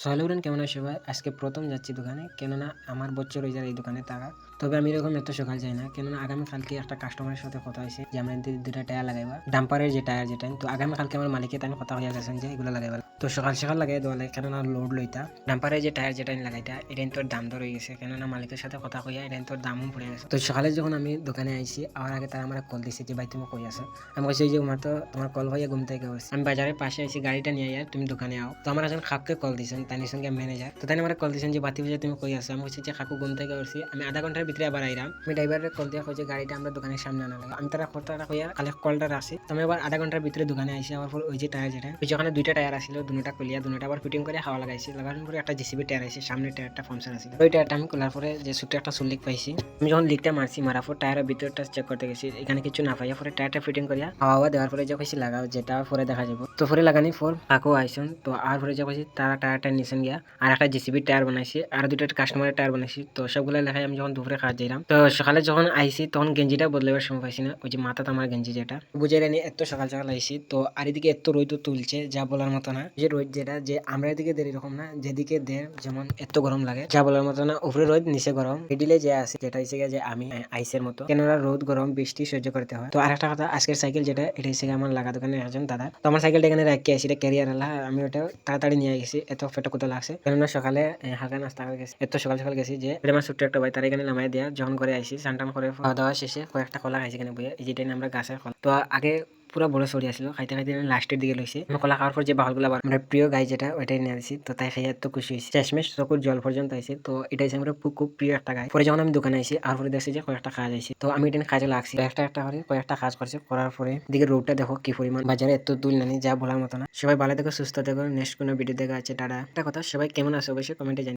সহলেবরেন কেমন আছো ভাই? আজকে প্রথম যাচ্ছি দোকানে, কেননা আমার বছর হয়ে যায় এই দোকানে থাকা। তবে আমি এরকম এত সকাল যাই না, কেননা আগামীকালকে একটা কাস্টমারের সাথে কথা হয়েছে যে আমরা দুটা টায়ার লাগাইবা, ডাম্পারের যে টায়ার যেটা। তো আগামীকালকে আমার মালিকের আমি কথা হয়ে গেছেন যে এগুলো লাগাইবা। তো সকাল সকাল লাগাই দেওয়া লাগে, কেননা লোড লইতা ডাম্পারের যে টায়ার যেটা লাগাইতা এটা তোর দাম দর হয়ে গেছে, কেননা মালিকের সাথে কথা কইয়া এটা তোর দামও পড়ে গেছে। তো সকালে যখন আমি দোকানে আইছি আমার আগে তারা আমার কল দিছে যে ভাই তুমি কই আছো। আমি কইছি যে তোমার কল হইয়া ঘুম থেকে উঠছি, আমি বাজারের পাশে আইছি, গাড়িটা নিয়ে আইয়া তুমি দোকানে আও। তো আমার একজন খাককে কল দিয়েছেন, তার সঙ্গে ম্যানেজার। তো তাই আমার কল দিয়েছেন যে বাতি বুঝে তুমি কই আছো। আমি বলছি যে কাকু ঘুম থেকে উঠছি, আমি আধা ঘন্টার ভিতরে আবার আইরাম। আমি ড্রাইভারের কল দিয়ে কইছি গাড়িটা আমরা দোকানের সামনে আনা লাগে। আমি তারা কথাটা কইয়া খালি কলটা রাখছি। তো আমি আবার আধা ঘন্টার ভিতরে দোকানে আইসি। আবার ওই যে টায়ার যেটা ওই যেখানে দুইটা টায়ার আসছিল, দুটা খুলিয়া দুটা আবার ফিটিং করে হাওয়া লাগাইছি। লাগানোর পরে একটা জিসিবি টায়ার আছে, সামনে টায়ারটা ফাংশন আছে। ওই টায়ারটা আমি খোলার পরে যে ছোট্ট একটা সুলিক পাইছি, আমি যখন লিকটা মারছি মারার পর টায়ারের ভিতরটা চেক করতে গেছি, এখানে কিছু না পাইয়া পরে টায়ারটা ফিটিং করিয়া হাওয়া দেওয়ার পরে যে কইছি লাগাও, যেটা পরে দেখা যাবো। তো পরে লাগানি ফোর কাকু আইসুন। তো আর পরে যে কইছি তারা টায়ারটা নিছেন গিয়া আর একটা জিসিবি টায়ার বানাইছি, আর দুইটা কাস্টমারের টায়ার বানাইছি। তো সবগুলো লেখাই আমি যখন দুপুরে কাজ যাইলাম, তো সকালে যখন আইসি তখন গেঞ্জিটা বদলাবার সময় পাইছি না, ওই যে মাথাতে আমার গেঞ্জি যেটা বুঝে রানি এত সকাল সকাল আইসি। তো আর এদিকে এত রোদ তুলছে যা বলার মতো না, যে রোদ যেটা যে আমরা এদিকে দের এরকম না, যেদিকে দের যেমন এত গরম লাগে যা বলার মতো না। উপরে রোদ নিচে গরম, মিডিলে যে আছে যেটা হচ্ছে যে আমি আইসের মতো, কেননা রোদ গরম বৃষ্টি সহ্য করতে হয়। তো আর একটা কথা, আজকের সাইকেল যেটা এটা হচ্ছে আমার লাগা দোকানে একজন দাদা। তো আমার সাইকেলটা এখানে রাখি আসি, এটা ক্যারিয়ার আলা, আমি ওটা তাড়াতাড়ি নিয়ে গেছি, এত ফেটা কোথাও লাগছে, কেননা সকালে হালকা নাস্তা করে গেছি, এত সকাল সকাল গেছি যে এটা আমার ছোট্ট একটা ভাই তার এখানে নামাই দেয়া। যখন করে আইসি স্নান করে খাওয়া দাওয়া শেষে কয়েকটা কলা খাইছি এখানে বইয়া, যেটা নিয়ে আমরা গাছের কলা। তো আগে পুরো বড় সরি আসছিল, খাইতে খাইতে লাস্টের দিকে লইছে। আমি কলা খাওয়ার পর যে বাহলগুলো আমার প্রিয় গাই যেটা ওইটাই নিয়ে আসি। তো তাই খাইয়া এত খুশি হয়েছি, শেষমেশ চকুর জল পর্যন্ত আইসি। তো এটাই আমার খুব প্রিয় একটা গাই। পরে যখন আমি দোকানে আইসি আর পরে দেখছি যে কয়েকটা কাজ আইসি, তো আমি এটা কাজে লাগছি, একটা করে কয়েকটা কাজ করছি। করার পরে দিকে রোডটা দেখো কি পরিমাণ, বাজারে এত দুল নানি যা বলার মতো না। সবাই ভালো থেকো, সুস্থ থেকো, নেক্সট কোনো ভিডিও দেখা আছে, টাটা। একটা কথা, সবাই কেমন আছে অবশ্যই কমেন্টে জানি।